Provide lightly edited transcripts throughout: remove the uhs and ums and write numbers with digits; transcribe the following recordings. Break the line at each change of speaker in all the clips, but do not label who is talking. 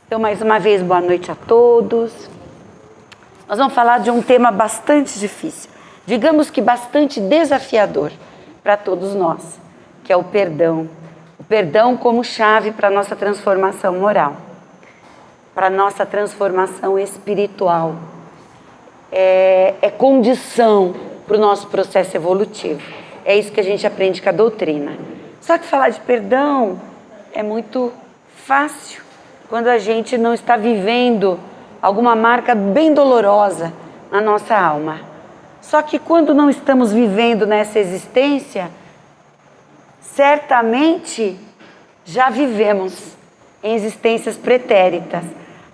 Então, mais uma vez, boa noite a todos. Nós vamos falar de um tema bastante difícil, digamos que bastante desafiador para todos nós, que é o perdão. O perdão como chave para a nossa transformação moral, para a nossa transformação espiritual. É condição para o nosso processo evolutivo. É isso que a gente aprende com a doutrina. Só que falar de perdão é muito fácil quando a gente não está vivendo alguma marca bem dolorosa na nossa alma. Só que quando não estamos vivendo nessa existência, certamente já vivemos em existências pretéritas.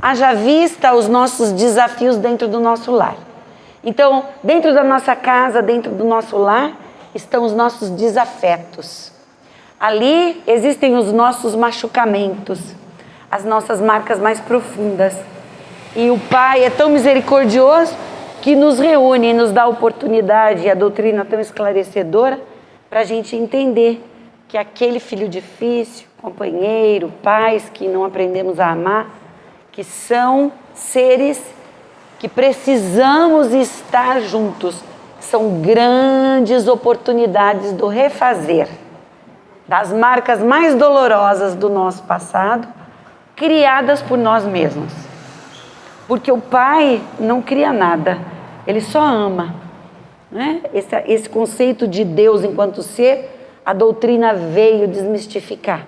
Haja vista os nossos desafios dentro do nosso lar. Então, dentro da nossa casa, dentro do nosso lar, estão os nossos desafetos. Ali existem os nossos machucamentos, as nossas marcas mais profundas. E o Pai é tão misericordioso que nos reúne e nos dá a oportunidade, e a doutrina tão esclarecedora, para a gente entender que aquele filho difícil, companheiro, pais que não aprendemos a amar, que são seres que precisamos estar juntos, são grandes oportunidades do refazer das marcas mais dolorosas do nosso passado, criadas por nós mesmos. Porque o Pai não cria nada, Ele só ama. Né? Esse conceito de Deus enquanto ser, a doutrina veio desmistificar.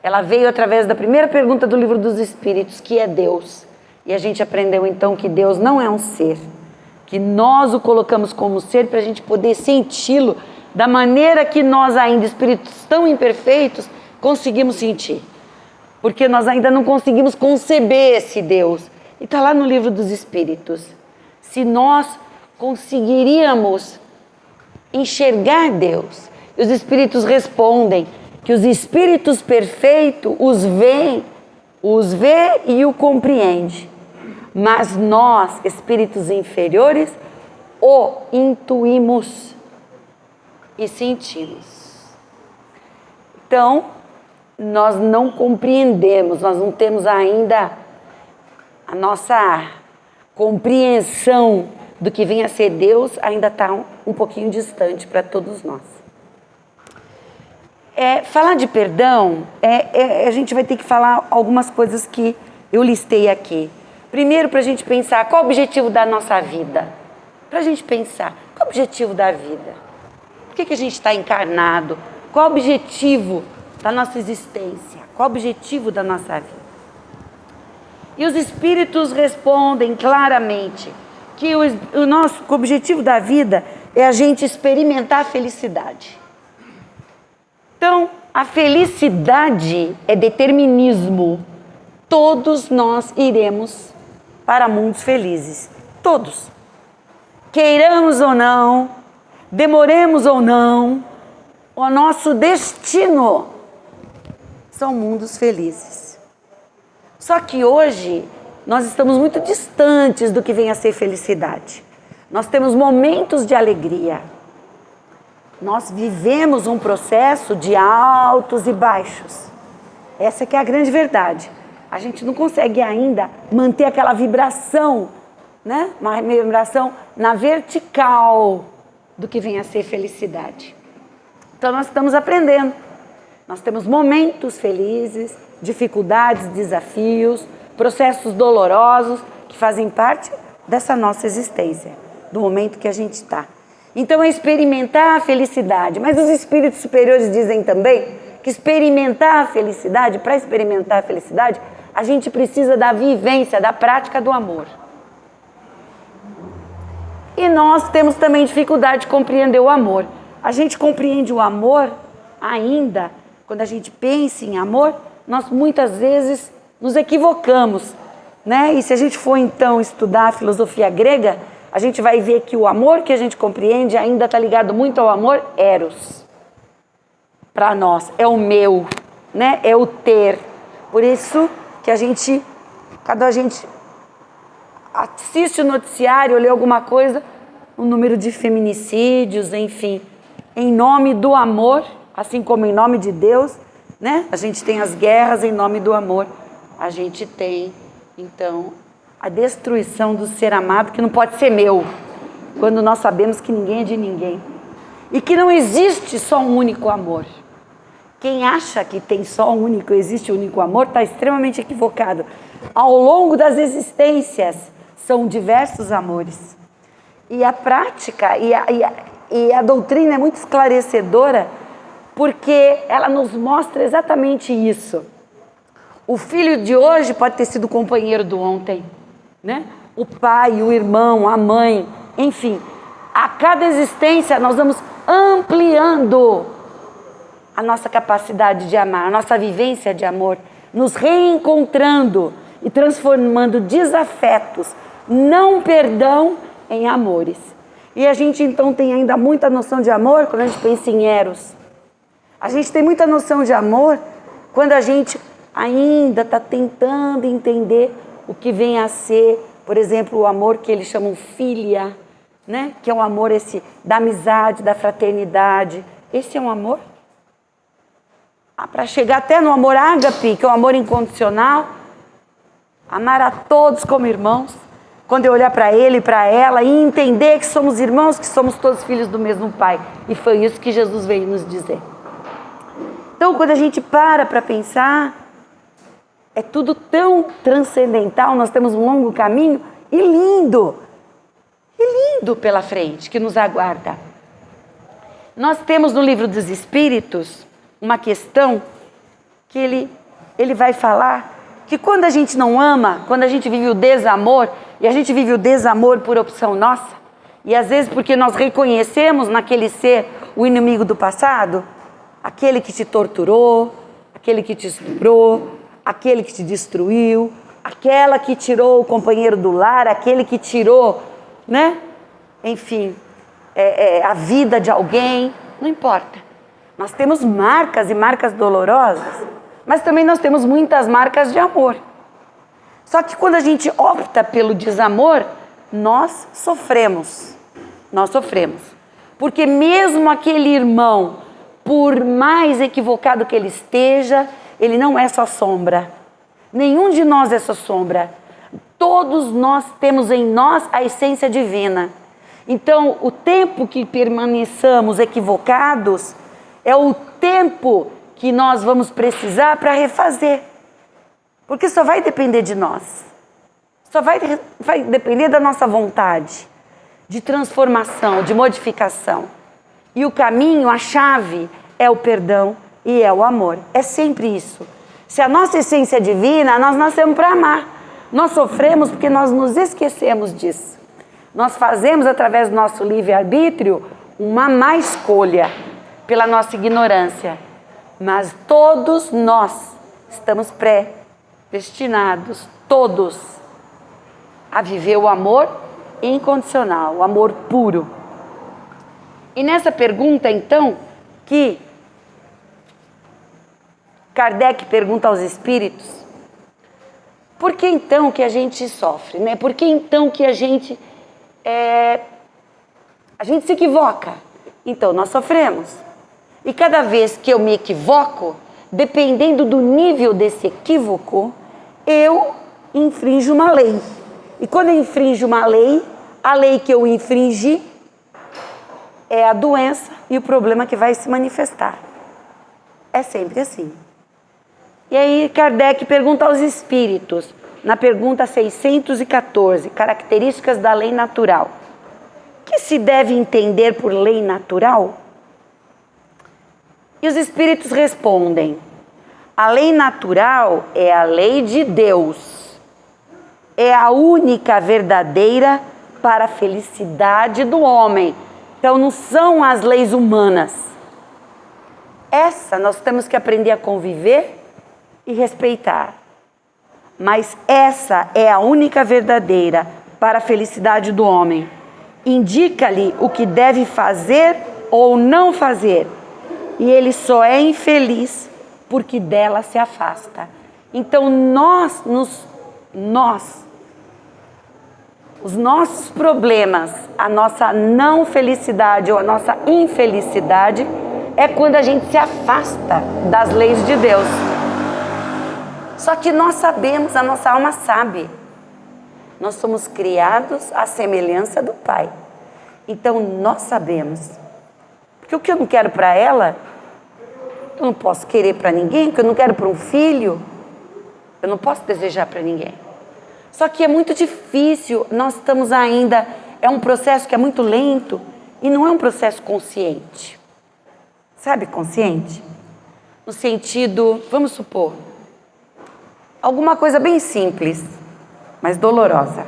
Ela veio através da primeira pergunta do Livro dos Espíritos, que é Deus. E a gente aprendeu então que Deus não é um ser, que nós o colocamos como ser para a gente poder senti-lo da maneira que nós ainda, espíritos tão imperfeitos, conseguimos sentir. Porque nós ainda não conseguimos conceber esse Deus. E está lá no Livro dos Espíritos. Se nós conseguiríamos enxergar Deus, e os Espíritos respondem que os Espíritos perfeitos os vê e o compreende. Mas nós, Espíritos inferiores, o intuímos e sentimos. Então, nós não compreendemos, nós não temos ainda a nossa compreensão do que vem a ser Deus, ainda está um pouquinho distante para todos nós. Falar de perdão, a gente vai ter que falar algumas coisas que eu listei aqui. Primeiro, para a gente pensar qual o objetivo da nossa vida. Para a gente pensar, qual o objetivo da vida? Por que a gente está encarnado? Qual o objetivo da nossa existência? Qual o objetivo da nossa vida? E os Espíritos respondem claramente que o nosso objetivo da vida é a gente experimentar a felicidade. Então, a felicidade é determinismo. Todos nós iremos para mundos felizes. Todos. Queiramos ou não, demoremos ou não, o nosso destino são mundos felizes. Só que hoje nós estamos muito distantes do que vem a ser felicidade. Nós temos momentos de alegria. Nós vivemos um processo de altos e baixos. Essa que é a grande verdade. A gente não consegue ainda manter aquela vibração, né? Uma vibração na vertical do que vem a ser felicidade. Então nós estamos aprendendo. Nós temos momentos felizes, dificuldades, desafios, processos dolorosos que fazem parte dessa nossa existência, do momento que a gente está. Então é experimentar a felicidade. Mas os espíritos superiores dizem também que experimentar a felicidade, para experimentar a felicidade, a gente precisa da vivência, da prática do amor. E nós temos também dificuldade de compreender o amor. A gente compreende o amor ainda, quando a gente pensa em amor, nós muitas vezes nos equivocamos, né? E se a gente for então estudar a filosofia grega, a gente vai ver que o amor que a gente compreende ainda está ligado muito ao amor eros. Para nós, é o meu, né? É o ter. Por isso que quando a gente assiste o noticiário ou lê alguma coisa, o número de feminicídios, enfim, em nome do amor, assim como em nome de Deus, né? A gente tem as guerras em nome do amor. a gente tem, então, a destruição do ser amado, que não pode ser meu, quando nós sabemos que ninguém é de ninguém. E que não existe só um único amor. Quem acha que tem só um único, existe um único amor, está extremamente equivocado. Ao longo das existências, são diversos amores. E a prática e a doutrina é muito esclarecedora, porque ela nos mostra exatamente isso. O filho de hoje pode ter sido o companheiro do ontem, né? O pai, o irmão, a mãe, enfim. A cada existência nós vamos ampliando a nossa capacidade de amar, a nossa vivência de amor, nos reencontrando e transformando desafetos, não perdão, em amores. E a gente então tem ainda muita noção de amor quando a gente pensa em Eros. A gente tem muita noção de amor quando a gente ainda está tentando entender o que vem a ser, por exemplo, o amor que eles chamam filia, né? Que é um amor esse da amizade, da fraternidade. Esse é um amor? Para chegar até no amor ágape, que é o amor incondicional, amar a todos como irmãos, quando eu olhar para ele e para ela e entender que somos irmãos, que somos todos filhos do mesmo Pai. E foi isso que Jesus veio nos dizer. Então, quando a gente para pensar, é tudo tão transcendental, nós temos um longo caminho e lindo pela frente, que nos aguarda. Nós temos no Livro dos Espíritos uma questão que ele vai falar que quando a gente não ama, quando a gente vive o desamor, e a gente vive o desamor por opção nossa, e às vezes porque nós reconhecemos naquele ser o inimigo do passado, aquele que te torturou, aquele que te estuprou, aquele que te destruiu, aquela que tirou o companheiro do lar, aquele que tirou, né? Enfim, a vida de alguém, não importa. Nós temos marcas e marcas dolorosas, mas também nós temos muitas marcas de amor. Só que quando a gente opta pelo desamor, nós sofremos. Nós sofremos. Porque mesmo aquele irmão, por mais equivocado que ele esteja, ele não é só sombra. Nenhum de nós é só sombra. Todos nós temos em nós a essência divina. Então, o tempo que permaneçamos equivocados é o tempo que nós vamos precisar para refazer. Porque só vai depender de nós. Só vai depender da nossa vontade de transformação, de modificação. E o caminho, a chave, é o perdão e é o amor. É sempre isso. Se a nossa essência é divina, nós nascemos para amar. Nós sofremos porque nós nos esquecemos disso. Nós fazemos, através do nosso livre-arbítrio, uma má escolha pela nossa ignorância. Mas todos nós estamos predestinados, todos, a viver o amor incondicional, o amor puro. E nessa pergunta, então, que Kardec pergunta aos espíritos, por que então que a gente sofre, né? Por que então que a gente se equivoca? Então, nós sofremos. E cada vez que eu me equivoco, dependendo do nível desse equívoco, eu infrinjo uma lei. E quando eu infrinjo uma lei, a lei que eu infringi é a doença e o problema que vai se manifestar. É sempre assim. E aí Kardec pergunta aos espíritos, na pergunta 614, características da lei natural. O que se deve entender por lei natural? E os espíritos respondem, a lei natural é a lei de Deus. É a única verdadeira para a felicidade do homem. Então não são as leis humanas. Essa nós temos que aprender a conviver e respeitar. Mas essa é a única verdadeira para a felicidade do homem. Indica-lhe o que deve fazer ou não fazer. E ele só é infeliz porque dela se afasta. Então os nossos problemas, a nossa não felicidade ou a nossa infelicidade é quando a gente se afasta das leis de Deus. Só que nós sabemos, a nossa alma sabe. Nós somos criados à semelhança do Pai. Então nós sabemos. Porque o que eu não quero para ela, eu não posso querer para ninguém. O que eu não quero para um filho, eu não posso desejar para ninguém. Só que é muito difícil, nós estamos ainda, é um processo que é muito lento e não é um processo consciente. Sabe, consciente? No sentido, vamos supor, alguma coisa bem simples, mas dolorosa.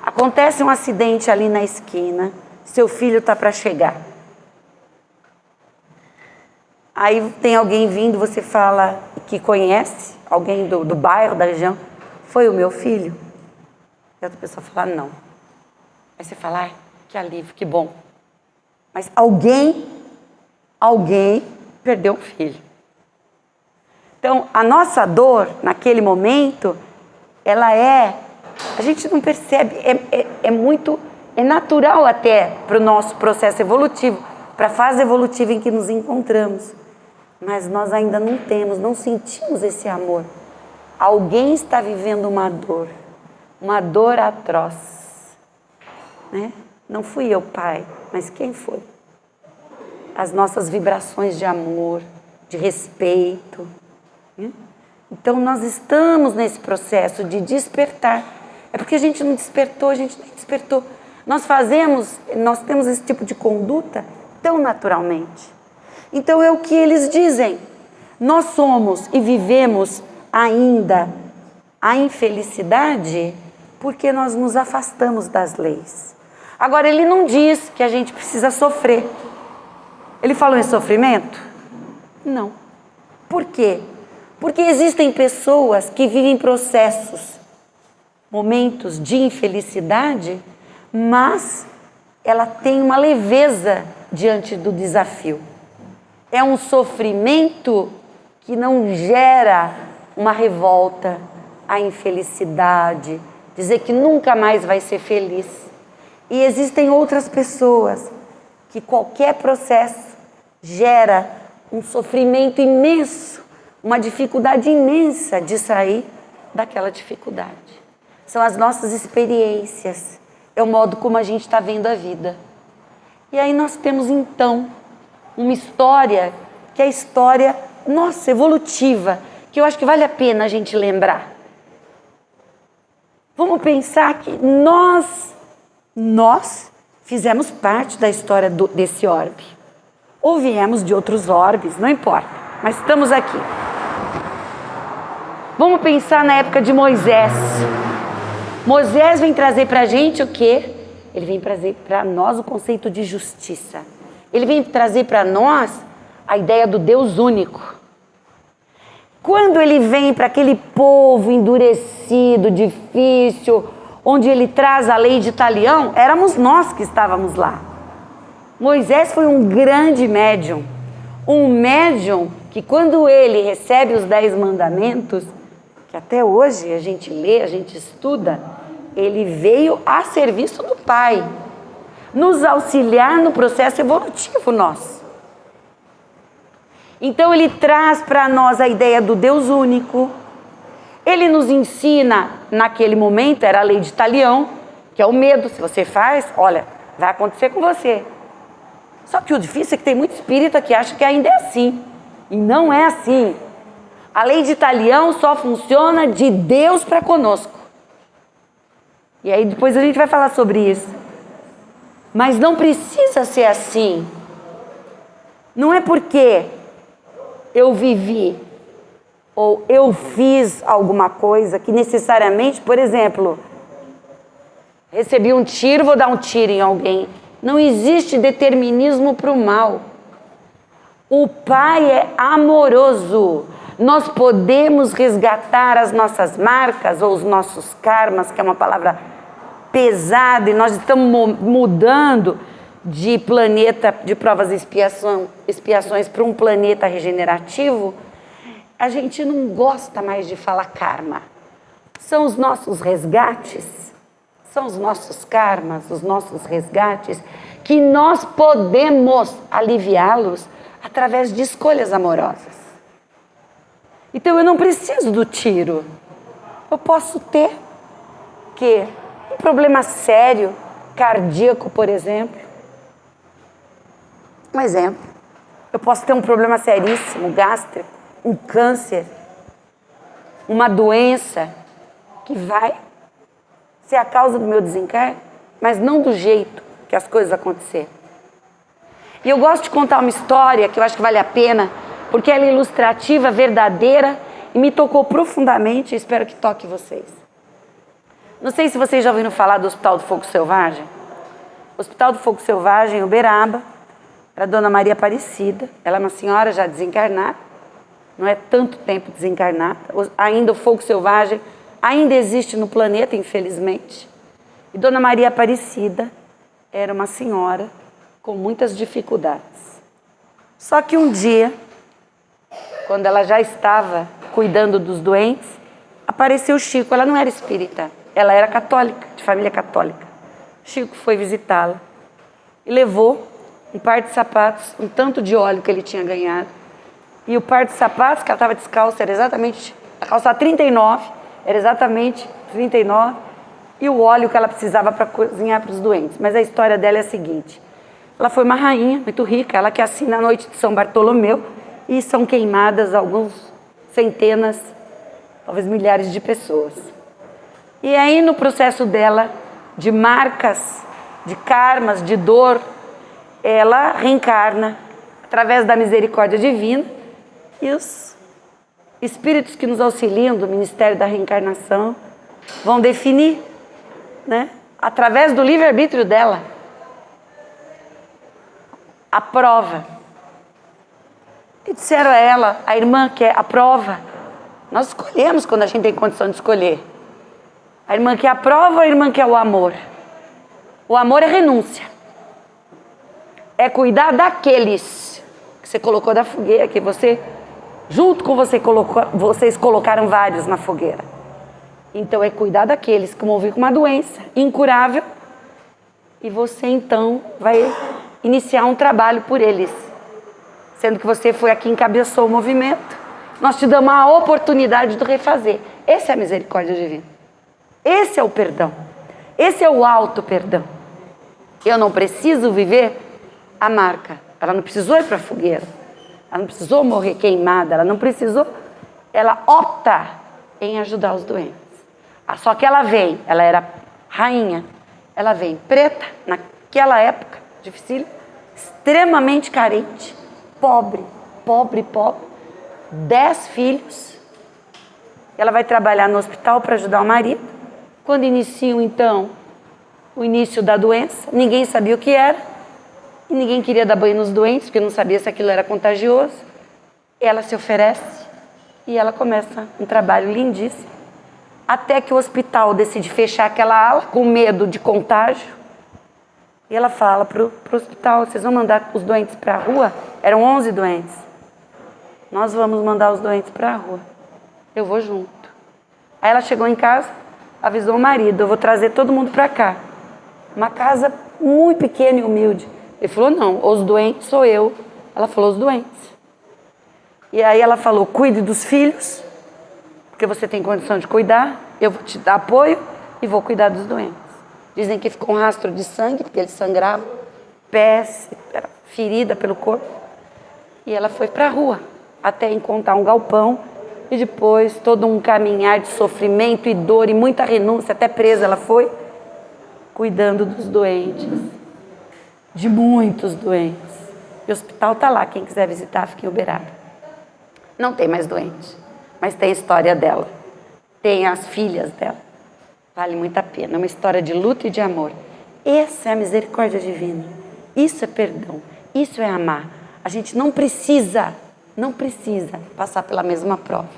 Acontece um acidente ali na esquina, seu filho está para chegar. Aí tem alguém vindo, você fala que conhece, alguém do bairro, da região, foi o meu filho? E outra pessoa fala, não. Aí você fala, que alívio, que bom. Mas alguém perdeu um filho. Então, a nossa dor, naquele momento, a gente não percebe, é natural até para o nosso processo evolutivo, para a fase evolutiva em que nos encontramos. Mas nós ainda não sentimos esse amor. Alguém está vivendo uma dor atroz. Né? Não fui eu, Pai, mas quem foi? As nossas vibrações de amor, de respeito. Então nós estamos nesse processo de despertar. É porque a gente não despertou, Nós temos esse tipo de conduta tão naturalmente. Então é o que eles dizem. Nós somos e vivemos ainda a infelicidade porque nós nos afastamos das leis. Agora ele não diz que a gente precisa sofrer. Ele falou em sofrimento? Não. Por quê? Porque existem pessoas que vivem processos, momentos de infelicidade, mas ela tem uma leveza diante do desafio. É um sofrimento que não gera uma revolta, a infelicidade, dizer que nunca mais vai ser feliz. E existem outras pessoas que qualquer processo gera um sofrimento imenso, uma dificuldade imensa de sair daquela dificuldade. São as nossas experiências, é o modo como a gente está vendo a vida. E aí nós temos então uma história que é a história, nossa, evolutiva, que eu acho que vale a pena a gente lembrar. Vamos pensar que nós fizemos parte da história desse orbe. Ou viemos de outros orbes, não importa, mas estamos aqui. Vamos pensar na época de Moisés. Moisés vem trazer para a gente o quê? Ele vem trazer para nós o conceito de justiça. Ele vem trazer para nós a ideia do Deus único. Quando ele vem para aquele povo endurecido, difícil, onde ele traz a lei de Talião, éramos nós que estávamos lá. Moisés foi um grande médium. Um médium que quando ele recebe os 10 mandamentos, que até hoje a gente lê, a gente estuda, ele veio a serviço do Pai, nos auxiliar no processo evolutivo nosso. Então ele traz para nós a ideia do Deus único. Ele nos ensina, naquele momento, era a lei de Talião, que é o medo. Se você faz, olha, vai acontecer com você. Só que o difícil é que tem muito espírita que acha que ainda é assim. E não é assim. A lei de Talião só funciona de Deus para conosco. E aí depois a gente vai falar sobre isso. Mas não precisa ser assim. Não é porque eu vivi ou eu fiz alguma coisa que necessariamente, por exemplo, recebi um tiro, vou dar um tiro em alguém. Não existe determinismo para o mal. O Pai é amoroso. Nós podemos resgatar as nossas marcas ou os nossos karmas, que é uma palavra pesada, e nós estamos mudando de planeta de provas e expiações para um planeta regenerativo. A gente não gosta mais de falar karma. São os nossos resgates, são os nossos karmas, os nossos resgates, que nós podemos aliviá-los através de escolhas amorosas. Então eu não preciso do tiro. Eu posso ter um problema sério, cardíaco, por exemplo. Um exemplo. Eu posso ter um problema seríssimo, gástrico, um câncer, uma doença que vai ser a causa do meu desencarne, mas não do jeito que as coisas aconteceram. E eu gosto de contar uma história que eu acho que vale a pena, porque ela é ilustrativa, verdadeira e me tocou profundamente e espero que toque vocês. Não sei se vocês já ouviram falar do Hospital do Fogo Selvagem. O Hospital do Fogo Selvagem, em Uberaba, era a Dona Maria Aparecida. Ela é uma senhora já desencarnada, não é tanto tempo desencarnada. Ainda o fogo selvagem ainda existe no planeta, infelizmente. E Dona Maria Aparecida era uma senhora com muitas dificuldades. Só que um dia, quando ela já estava cuidando dos doentes, apareceu Chico. Ela não era espírita, ela era católica, de família católica. Chico foi visitá-la e levou um par de sapatos, um tanto de óleo que ele tinha ganhado. E o par de sapatos, que ela estava descalça, era exatamente, a calça 39, era exatamente 39, e o óleo que ela precisava para cozinhar para os doentes. Mas a história dela é a seguinte: ela foi uma rainha muito rica, ela que assina a noite de São Bartolomeu, e são queimadas alguns centenas, talvez milhares de pessoas. E aí no processo dela, de marcas, de karmas, de dor, ela reencarna através da misericórdia divina, e os espíritos que nos auxiliam do Ministério da Reencarnação vão definir, né, através do livre-arbítrio dela, a prova. E disseram a ela, a irmã, que é a prova. Nós escolhemos quando a gente tem condição de escolher. A irmã quer a prova, a irmã quer o amor. O amor é renúncia. É cuidar daqueles que você colocou da fogueira, que você, junto com você, vocês colocaram vários na fogueira. Então é cuidar daqueles que vão vir com uma doença incurável, e você então vai iniciar um trabalho por eles. Sendo que você foi aqui, encabeçou o movimento, nós te damos a oportunidade de refazer. Essa é a misericórdia divina. Esse é o perdão. Esse é o auto-perdão. Eu não preciso viver a marca. Ela não precisou ir para a fogueira. Ela não precisou morrer queimada. Ela não precisou. Ela opta em ajudar os doentes. Só que ela vem, ela era rainha, ela vem preta, naquela época difícil, extremamente carente, pobre, 10 filhos. Ela vai trabalhar no hospital para ajudar o marido. Quando iniciam, então, o início da doença, ninguém sabia o que era, e ninguém queria dar banho nos doentes, porque não sabia se aquilo era contagioso. Ela se oferece, e ela começa um trabalho lindíssimo, até que o hospital decide fechar aquela ala, com medo de contágio, e ela fala para o hospital: vocês vão mandar os doentes para a rua? Eram 11 doentes. Nós vamos mandar os doentes para a rua. Eu vou junto. Aí ela chegou em casa, avisou o marido: eu vou trazer todo mundo para cá. Uma casa muito pequena e humilde. Ele falou: não, os doentes sou eu. Ela falou: os doentes. E aí ela falou: cuide dos filhos, porque você tem condição de cuidar, eu vou te dar apoio e vou cuidar dos doentes. Dizem que ficou um rastro de sangue, porque ele sangrava, pés, era ferida pelo corpo. E ela foi para a rua, até encontrar um galpão, e depois todo um caminhar de sofrimento e dor e muita renúncia, até presa ela foi, cuidando dos doentes, de muitos doentes. E o hospital está lá, quem quiser visitar, fica em Uberaba. Não tem mais doente, mas tem a história dela, tem as filhas dela. Vale muito a pena, é uma história de luta e de amor. Essa é a misericórdia divina, isso é perdão, isso é amar. A gente não precisa passar pela mesma prova.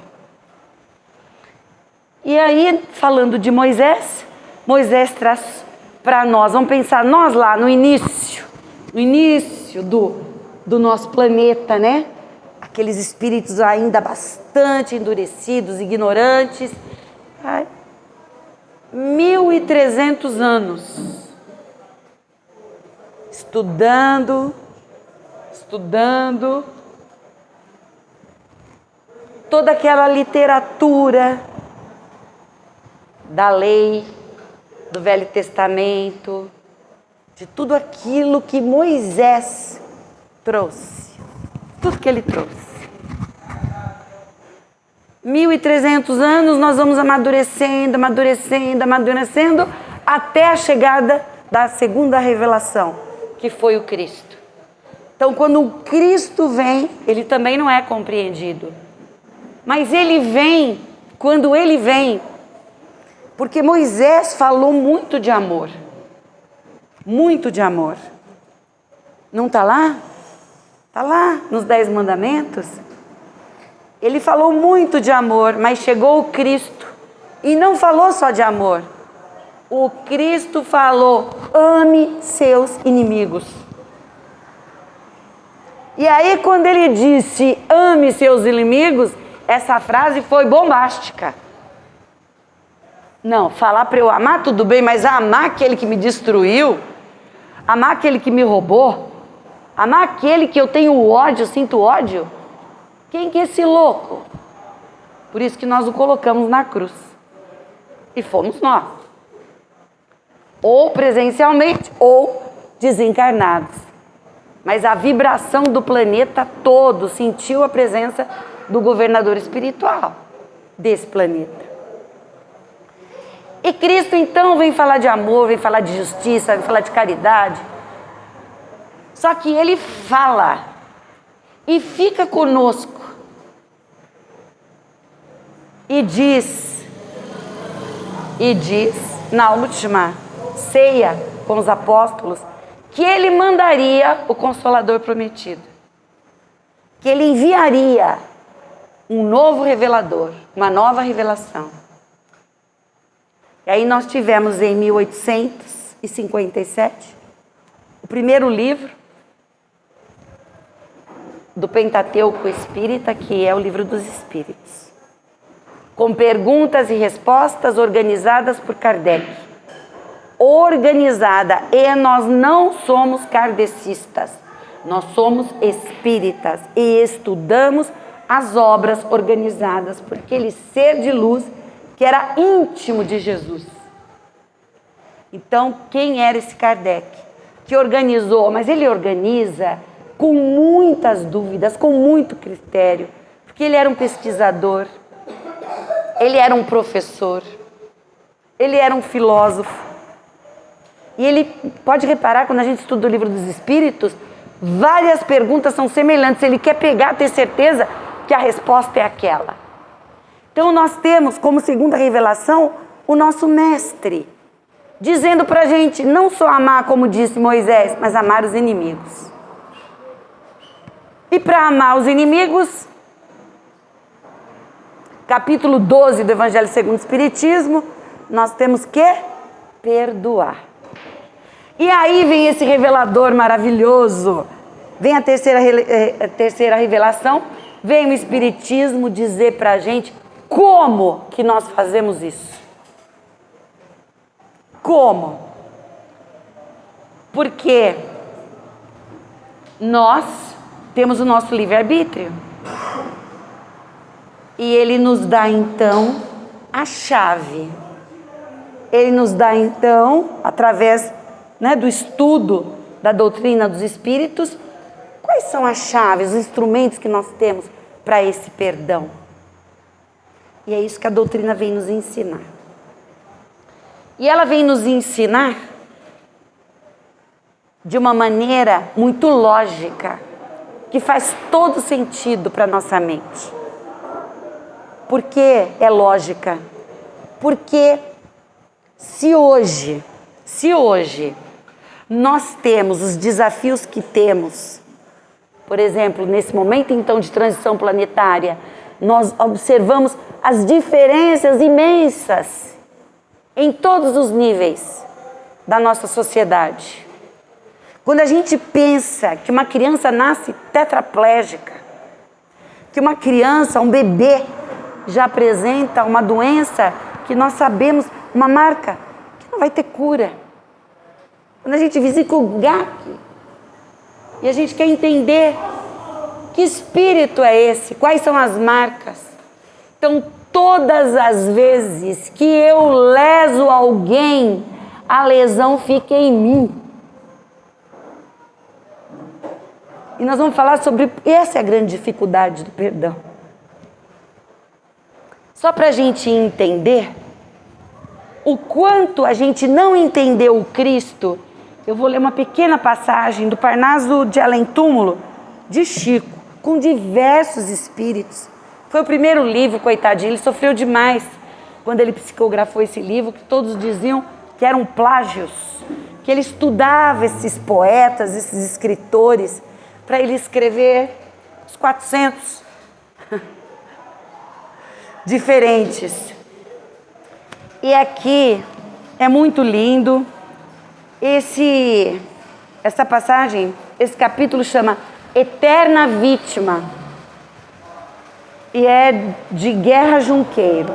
E aí, falando de Moisés, Moisés traz para nós, vamos pensar nós lá no início do nosso planeta, né? Aqueles espíritos ainda bastante endurecidos, ignorantes. 1.300 anos estudando, toda aquela literatura da lei, do Velho Testamento, de tudo aquilo que Moisés trouxe. Tudo que ele trouxe. 1.300 anos nós vamos amadurecendo, até a chegada da segunda revelação, que foi o Cristo. Então, quando o Cristo vem, ele também não é compreendido. Mas ele vem, quando ele vem, porque Moisés falou muito de amor. Muito de amor. Não está lá? Está lá nos 10 mandamentos. Ele falou muito de amor, mas chegou o Cristo e não falou só de amor. O Cristo falou: ame seus inimigos. E aí, quando ele disse ame seus inimigos, essa frase foi bombástica. Não, falar para eu amar tudo bem, mas amar aquele que me destruiu, amar aquele que me roubou, amar aquele que eu tenho ódio, sinto ódio. Quem que é esse louco? Por isso que nós o colocamos na cruz. E fomos nós. Ou presencialmente, ou desencarnados. Mas a vibração do planeta todo sentiu a presença do governador espiritual desse planeta. E Cristo então vem falar de amor, vem falar de justiça, vem falar de caridade. Só que ele fala e fica conosco e diz na última ceia com os apóstolos que ele mandaria o Consolador prometido, que ele enviaria um novo revelador, uma nova revelação. E aí nós tivemos em 1857 o primeiro livro do Pentateuco Espírita, que é o Livro dos Espíritos, com perguntas e respostas organizadas por Kardec. Organizada, e nós não somos kardecistas, nós somos espíritas e estudamos as obras organizadas por aquele ser de luz que era íntimo de Jesus. Então, quem era esse Kardec? Que organizou, mas ele organiza com muitas dúvidas, com muito critério, porque ele era um pesquisador, ele era um professor, ele era um filósofo. E ele, pode reparar, quando a gente estuda o Livro dos Espíritos, várias perguntas são semelhantes. Ele quer pegar, ter certeza que a resposta é aquela. Então nós temos como segunda revelação o nosso mestre, dizendo pra gente não só amar, como disse Moisés, mas amar os inimigos. E para amar os inimigos, capítulo 12 do Evangelho segundo o Espiritismo, nós temos que perdoar. E aí vem esse revelador maravilhoso, vem a terceira revelação, vem o Espiritismo dizer pra gente como que nós fazemos isso. Como? Porque nós temos o nosso livre-arbítrio. E ele nos dá então a chave. Ele nos dá então, através do estudo da doutrina dos espíritos, quais são as chaves, os instrumentos que nós temos para esse perdão. E é isso que a doutrina vem nos ensinar. E ela vem nos ensinar de uma maneira muito lógica, que faz todo sentido para a nossa mente. Por que é lógica? Porque se hoje nós temos os desafios que temos, por exemplo, nesse momento então de transição planetária, nós observamos as diferenças imensas em todos os níveis da nossa sociedade. Quando a gente pensa que uma criança nasce tetraplégica, que uma criança, um bebê, já apresenta uma doença que nós sabemos, uma marca que não vai ter cura. Quando a gente visita o GAC e a gente quer entender que espírito é esse, quais são as marcas, Então, todas as vezes que eu leso alguém, a lesão fica em mim. E nós vamos falar sobre... Essa é a grande dificuldade do perdão. Só para a gente entender o quanto a gente não entendeu o Cristo, eu vou ler uma pequena passagem do Parnaso de Além Túmulo, de Chico, com diversos espíritos. Foi o primeiro livro, coitadinho, ele sofreu demais quando ele psicografou esse livro, que todos diziam que eram plágios, que ele estudava esses poetas, esses escritores, para ele escrever os 400 diferentes. E aqui é muito lindo essa passagem, esse capítulo chama Eterna Vítima e é de Guerra Junqueiro.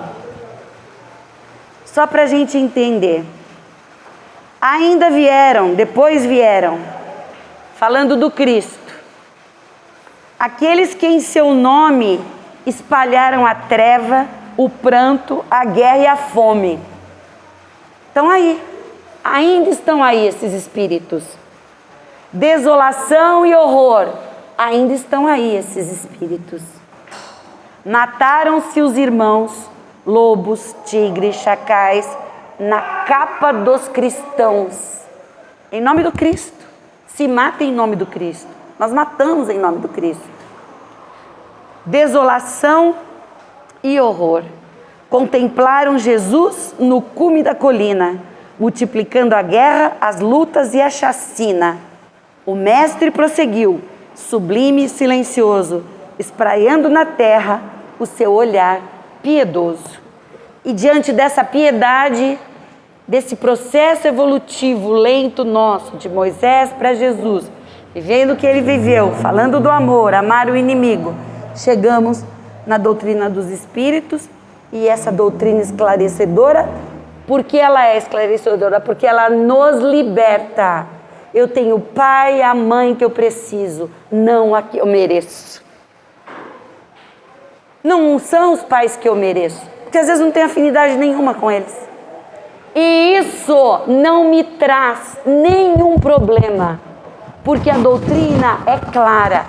Só para a gente entender. Depois vieram, falando do Cristo, aqueles que em seu nome espalharam a treva, o pranto, a guerra e a fome. Estão aí, ainda estão aí esses espíritos. Desolação e horror, ainda estão aí esses espíritos. Mataram-se os irmãos, lobos, tigres, chacais, na capa dos cristãos. Em nome do Cristo, se mata em nome do Cristo. Nós matamos em nome do Cristo. Desolação e horror. Contemplaram Jesus no cume da colina, multiplicando a guerra, as lutas e a chacina. O mestre prosseguiu, sublime e silencioso, espraiando na terra o seu olhar piedoso. E diante dessa piedade, desse processo evolutivo lento nosso, de Moisés para Jesus, vivendo o que ele viveu, falando do amor, amar o inimigo, chegamos na doutrina dos espíritos, e essa doutrina esclarecedora, porque ela é esclarecedora? Porque ela nos liberta. Eu tenho o pai e a mãe que eu preciso, não a que eu mereço. Não são os pais que eu mereço, porque às vezes não tenho afinidade nenhuma com eles. E isso não me traz nenhum problema, porque a doutrina é clara.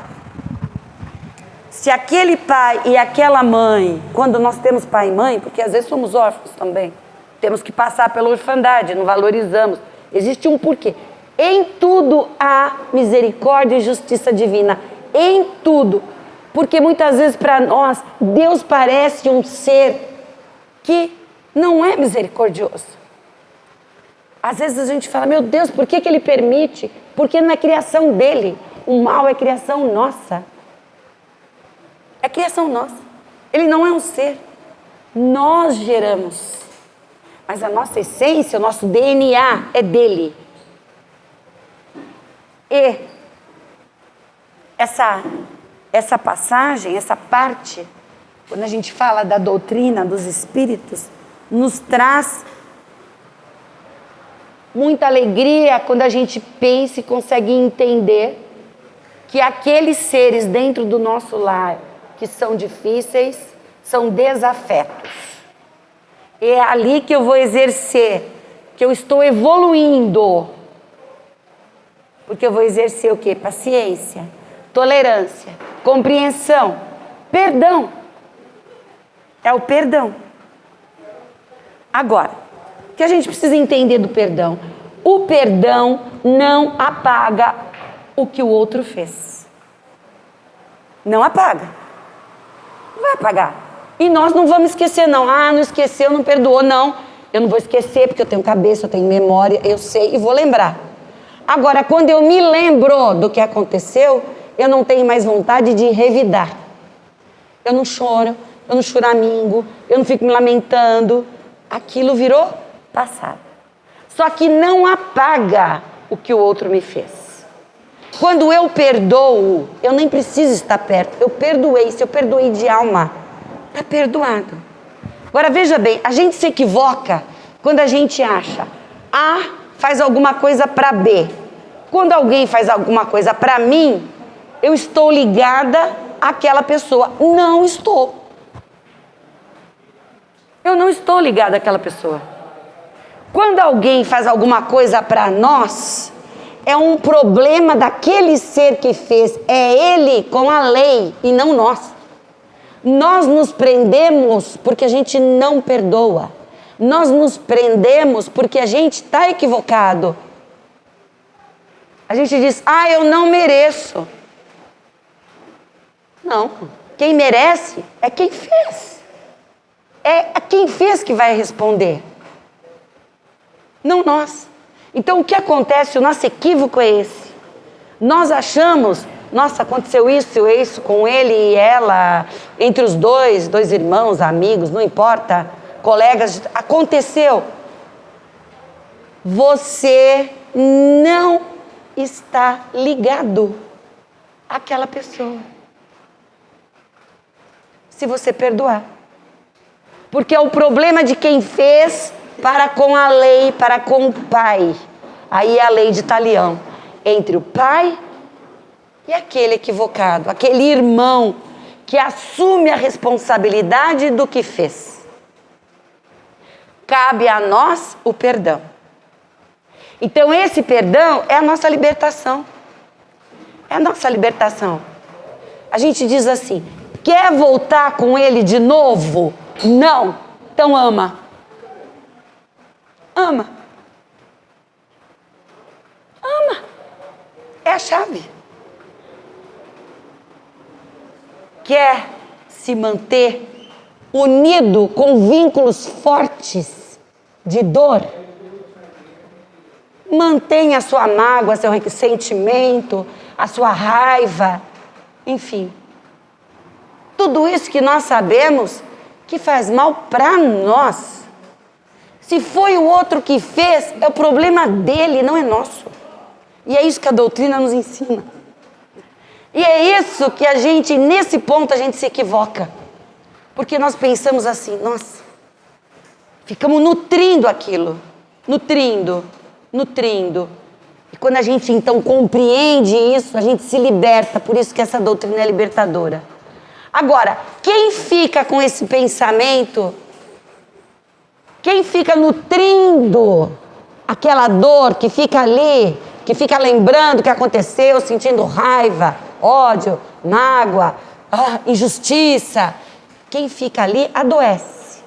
Se aquele pai e aquela mãe, quando nós temos pai e mãe, porque às vezes somos órfãos também, temos que passar pela orfandade, não valorizamos. Existe um porquê. Em tudo há misericórdia e justiça divina. Em tudo. Porque muitas vezes para nós, Deus parece um ser que não é misericordioso. Às vezes a gente fala, meu Deus, por que Ele permite? Porque não é criação dele. O mal é criação nossa. É criação nossa. Ele não é um ser. Nós geramos. Mas a nossa essência, o nosso DNA é dele. E essa passagem, essa parte, quando a gente fala da doutrina dos espíritos, nos traz muita alegria quando a gente pensa e consegue entender que aqueles seres dentro do nosso lar que são difíceis, são desafetos. É ali que eu vou exercer, que eu estou evoluindo. Porque eu vou exercer o quê? Paciência, tolerância, compreensão, perdão. É o perdão. Agora, o que a gente precisa entender do perdão? O perdão não apaga o que o outro fez. Não apaga. Não vai apagar. E nós não vamos esquecer, não. Ah, não esqueceu, não perdoou, não. Eu não vou esquecer porque eu tenho cabeça, eu tenho memória, eu sei e vou lembrar. Agora, quando eu me lembro do que aconteceu, eu não tenho mais vontade de revidar. Eu não choro, eu não choramingo, eu não fico me lamentando. Aquilo virou passado. Só que não apaga o que o outro me fez. Quando eu perdoo, eu nem preciso estar perto. Eu perdoei. Se eu perdoei de alma, está perdoado. Agora veja bem, a gente se equivoca quando a gente acha A faz alguma coisa para B. Quando alguém faz alguma coisa para mim, eu estou ligada àquela pessoa. Não estou. Eu não estou ligado àquela pessoa. Quando alguém faz alguma coisa para nós, é um problema daquele ser que fez. É ele com a lei e não nós. Nós nos prendemos porque a gente não perdoa. Nós nos prendemos porque a gente está equivocado. A gente diz, eu não mereço. Não, quem merece é quem fez. É quem fez que vai responder. Não nós. Então o que acontece, o nosso equívoco é esse. Nós achamos, nossa, aconteceu isso com ele e ela, entre os dois irmãos, amigos, não importa, colegas, aconteceu. Você não está ligado àquela pessoa. Se você perdoar. Porque é o problema de quem fez para com a lei, para com o pai. Aí é a lei de Talião. Entre o pai e aquele equivocado, aquele irmão que assume a responsabilidade do que fez. Cabe a nós o perdão. Então esse perdão é a nossa libertação. É a nossa libertação. A gente diz assim, quer voltar com ele de novo? Não. Então ama. Ama. Ama. É a chave. Quer se manter unido com vínculos fortes de dor? Mantenha a sua mágoa, seu ressentimento, a sua raiva, enfim. Tudo isso que nós sabemos que faz mal para nós. Se foi o outro que fez, é o problema dele, não é nosso. E é isso que a doutrina nos ensina. E é isso que a gente, nesse ponto, a gente se equivoca. Porque nós pensamos assim, nossa, ficamos nutrindo aquilo. Nutrindo. E quando a gente então compreende isso, a gente se liberta. Por isso que essa doutrina é libertadora. Agora, quem fica com esse pensamento, quem fica nutrindo aquela dor que fica ali, que fica lembrando o que aconteceu, sentindo raiva, ódio, mágoa, injustiça, quem fica ali adoece.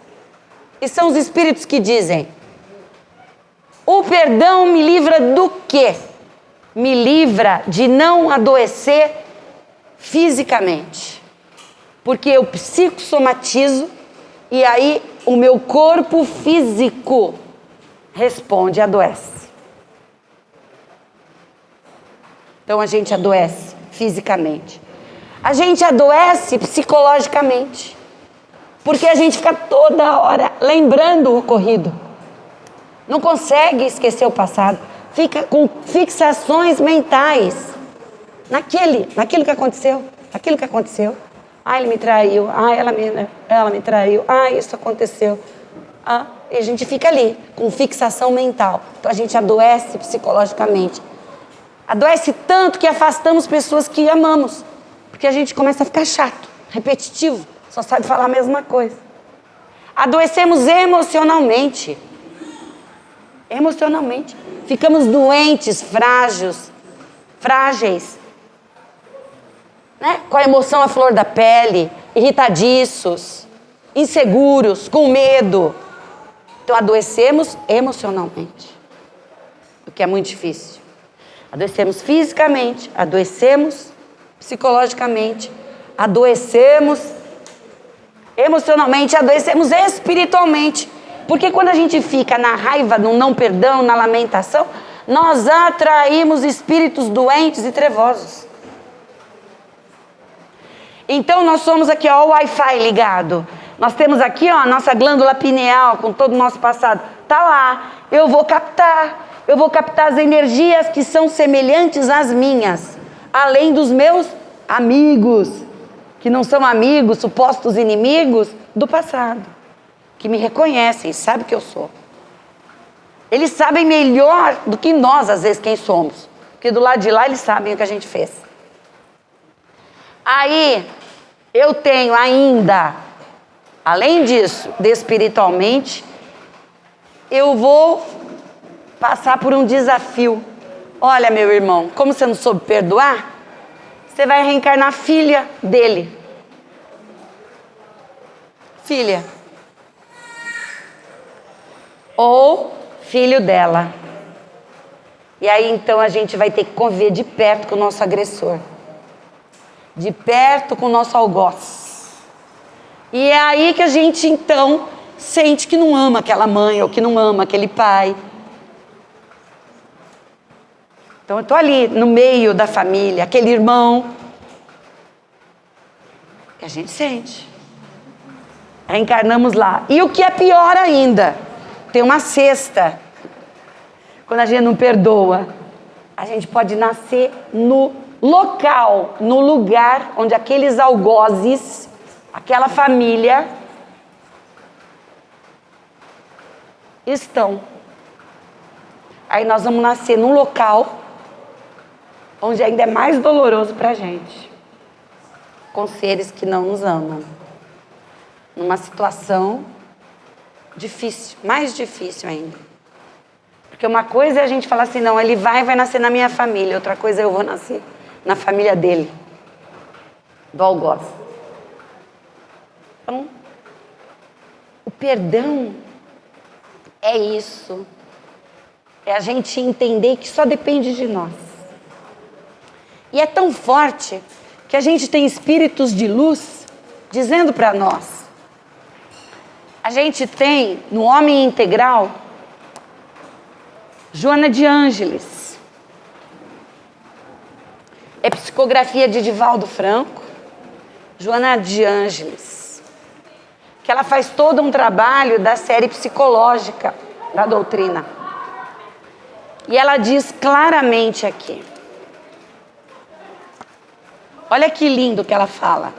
E são os espíritos que dizem, o perdão me livra do quê? Me livra de não adoecer fisicamente. Porque eu psicossomatizo e aí o meu corpo físico responde, adoece. Então a gente adoece fisicamente. A gente adoece psicologicamente. Porque a gente fica toda hora lembrando o ocorrido. Não consegue esquecer o passado. Fica com fixações mentais naquilo que aconteceu. Aquilo que aconteceu. Ele me traiu. Ela me traiu. Isso aconteceu. E a gente fica ali, com fixação mental. Então a gente adoece psicologicamente. Adoece tanto que afastamos pessoas que amamos. Porque a gente começa a ficar chato, repetitivo. Só sabe falar a mesma coisa. Adoecemos emocionalmente. Emocionalmente. Ficamos doentes, frágeis. Né? Com a emoção à flor da pele, irritadiços, inseguros, com medo. Então adoecemos emocionalmente, o que é muito difícil. Adoecemos fisicamente, adoecemos psicologicamente, adoecemos emocionalmente, adoecemos espiritualmente. Porque quando a gente fica na raiva, no não perdão, na lamentação, nós atraímos espíritos doentes e trevosos. Então nós somos aqui, o Wi-Fi ligado. Nós temos aqui, a nossa glândula pineal com todo o nosso passado. Tá lá. Eu vou captar as energias que são semelhantes às minhas, além dos meus amigos, que não são amigos, supostos inimigos do passado, que me reconhecem, sabem que eu sou. Eles sabem melhor do que nós, às vezes, quem somos. Porque do lado de lá eles sabem o que a gente fez. Aí, eu tenho ainda Além disso, espiritualmente, eu vou passar por um desafio. Olha, meu irmão, como você não soube perdoar, você vai reencarnar filha dele. Filha. Ou filho dela. E aí então a gente vai ter que conviver de perto com o nosso agressor. De perto com o nosso algoz. E é aí que a gente então sente que não ama aquela mãe ou que não ama aquele pai. Então eu estou ali no meio da família, aquele irmão que a gente sente. Reencarnamos lá. E o que é pior ainda, tem uma sexta. Quando a gente não perdoa, a gente pode nascer no local, no lugar onde aqueles algozes, aquela família estão. Aí nós vamos nascer num local onde ainda é mais doloroso pra gente, com seres que não nos amam, numa situação difícil, mais difícil ainda. Porque uma coisa é a gente falar assim, não, ele vai nascer na minha família, outra coisa é eu vou nascer na família dele, do algoz. Então, o perdão é isso, é a gente entender que só depende de nós. E é tão forte que a gente tem espíritos de luz dizendo para nós. A gente tem no Homem Integral Joana de Ângeles. É psicografia de Divaldo Franco. Joana de Ângeles. Que ela faz todo um trabalho da série psicológica da doutrina. E ela diz claramente aqui. Olha que lindo que ela fala.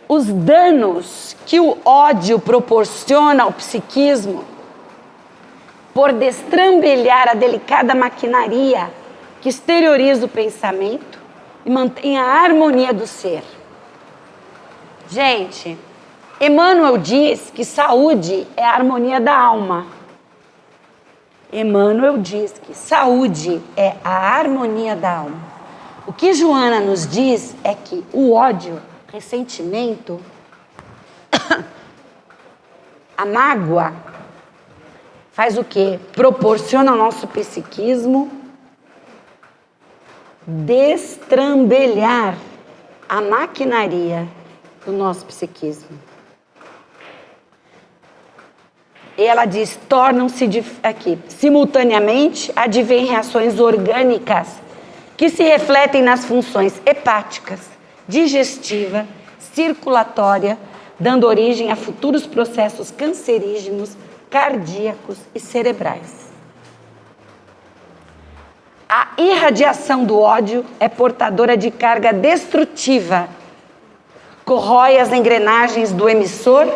Os danos que o ódio proporciona ao psiquismo, por destrambelhar a delicada maquinaria que exterioriza o pensamento e mantém a harmonia do ser. Gente, Emmanuel diz que saúde é a harmonia da alma. Emmanuel diz que saúde é a harmonia da alma. O que Joana nos diz é que o ódio, ressentimento, a mágoa, faz o quê? Proporciona ao nosso psiquismo destrambelhar a maquinaria do nosso psiquismo. E ela diz, tornam-se aqui, simultaneamente, advêm reações orgânicas que se refletem nas funções hepáticas, digestiva, circulatória, dando origem a futuros processos cancerígenos, cardíacos e cerebrais. A irradiação do ódio é portadora de carga destrutiva, corrói as engrenagens do emissor,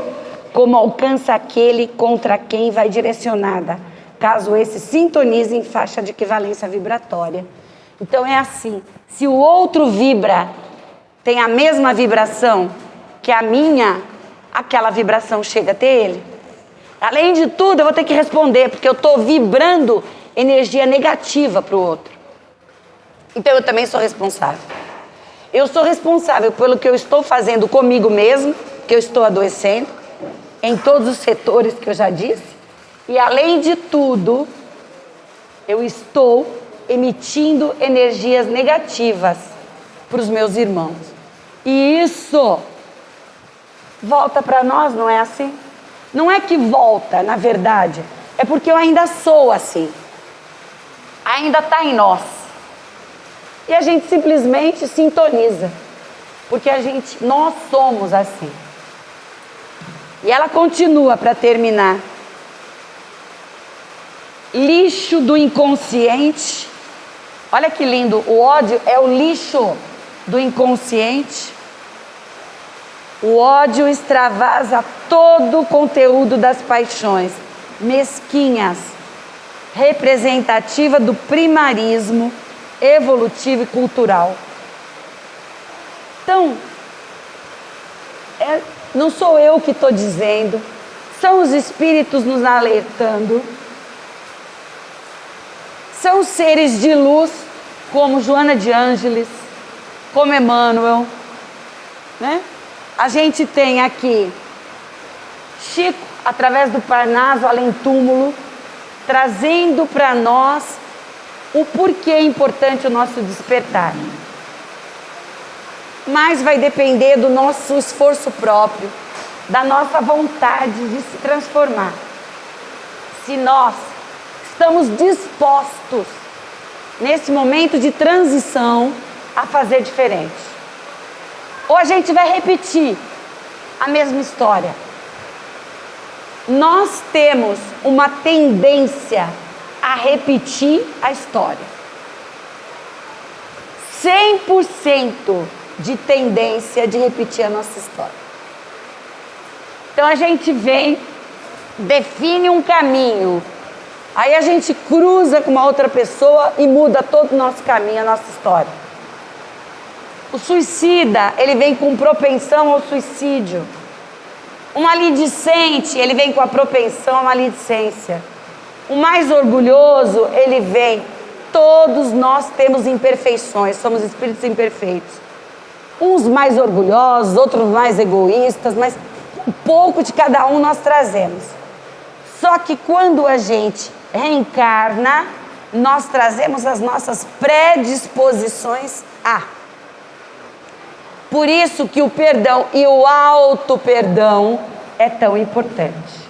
como alcança aquele contra quem vai direcionada, caso esse sintonize em faixa de equivalência vibratória. Então é assim, se o outro vibra, tem a mesma vibração que a minha, aquela vibração chega até ele. Além de tudo, eu vou ter que responder, porque eu estou vibrando energia negativa para o outro. Então eu também sou responsável. Eu sou responsável pelo que eu estou fazendo comigo mesmo, que eu estou adoecendo, em todos os setores que eu já disse. E além de tudo, eu estou emitindo energias negativas para os meus irmãos. E isso volta para nós, não é assim? Não é que volta, na verdade, é porque eu ainda sou assim. Ainda está em nós. E a gente simplesmente sintoniza, porque nós somos assim. E ela continua para terminar. Lixo do inconsciente. Olha que lindo, o ódio é o lixo do inconsciente. O ódio extravasa todo o conteúdo das paixões mesquinhas, representativa do primarismo evolutivo e cultural. Então, Não sou eu que estou dizendo, são os espíritos nos alertando. São seres de luz, como Joana de Ângeles, como Emmanuel, né? A gente tem aqui Chico, através do Parnaso Além Túmulo, trazendo para nós o porquê é importante o nosso despertar. Mas vai depender do nosso esforço próprio, da nossa vontade de se transformar. Se nós estamos dispostos, nesse momento de transição, a fazer diferente. Ou a gente vai repetir a mesma história. Nós temos uma tendência a repetir a história. 100% de tendência de repetir a nossa história. Então a gente vem, define um caminho, aí a gente cruza com uma outra pessoa e muda todo o nosso caminho, a nossa história. O suicida, ele vem com propensão ao suicídio. O maledicente, ele vem com a propensão à maledicência. O mais orgulhoso, ele vem. Todos nós temos imperfeições, somos espíritos imperfeitos. Uns mais orgulhosos, outros mais egoístas, mas um pouco de cada um nós trazemos. Só que quando a gente reencarna, nós trazemos as nossas predisposições a. Por isso que o perdão e o auto-perdão é tão importante.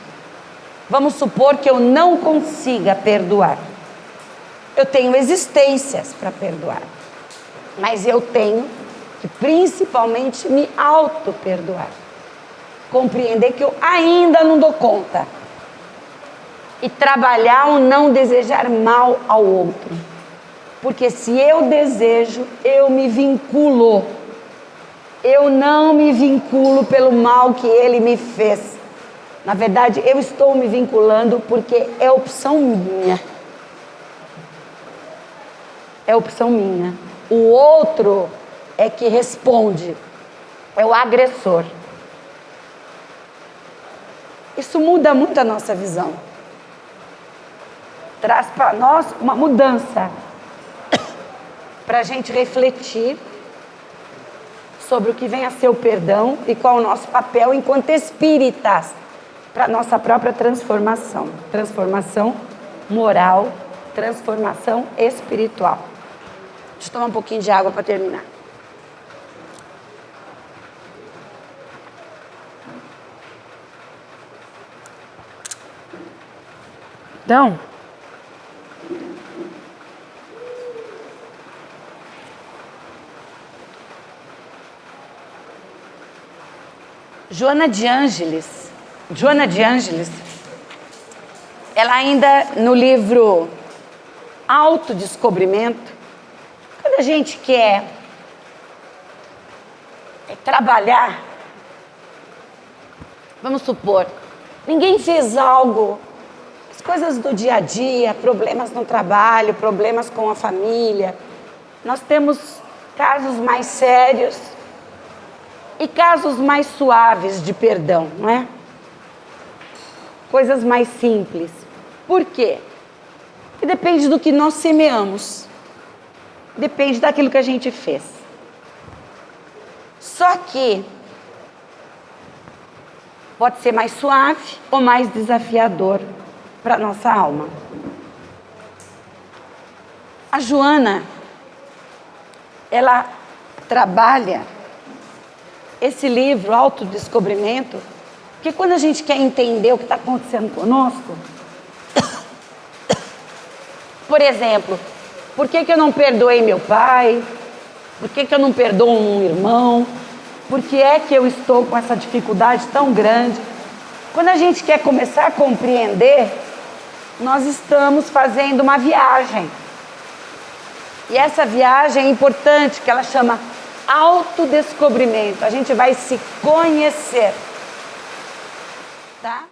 Vamos supor que eu não consiga perdoar. Eu tenho existências para perdoar, mas eu tenho que principalmente me auto-perdoar. Compreender que eu ainda não dou conta. E trabalhar o não desejar mal ao outro. Porque se eu desejo, eu me vinculo. Eu não me vinculo pelo mal que ele me fez. Na verdade, eu estou me vinculando porque é opção minha. É opção minha. O outro é que responde. É o agressor. Isso muda muito a nossa visão. Traz para nós uma mudança. Para a gente refletir sobre o que vem a ser o perdão e qual o nosso papel enquanto espíritas para a nossa própria transformação. Transformação moral, transformação espiritual. Deixa eu tomar um pouquinho de água para terminar. Então, Joana de Ângeles, ela ainda no livro Autodescobrimento, quando a gente quer trabalhar, vamos supor, ninguém fez algo, as coisas do dia a dia, problemas no trabalho, problemas com a família, nós temos casos mais sérios e casos mais suaves de perdão, não é? Coisas mais simples. Por quê? Porque depende do que nós semeamos. Depende daquilo que a gente fez. Só que pode ser mais suave ou mais desafiador para a nossa alma. A Joana, ela trabalha esse livro, Autodescobrimento, porque quando a gente quer entender o que está acontecendo conosco, por exemplo, por que eu não perdoei meu pai? Por que eu não perdoo um irmão? Por que é que eu estou com essa dificuldade tão grande? Quando a gente quer começar a compreender, nós estamos fazendo uma viagem. E essa viagem é importante, que ela chama autodescobrimento. A gente vai se conhecer, tá?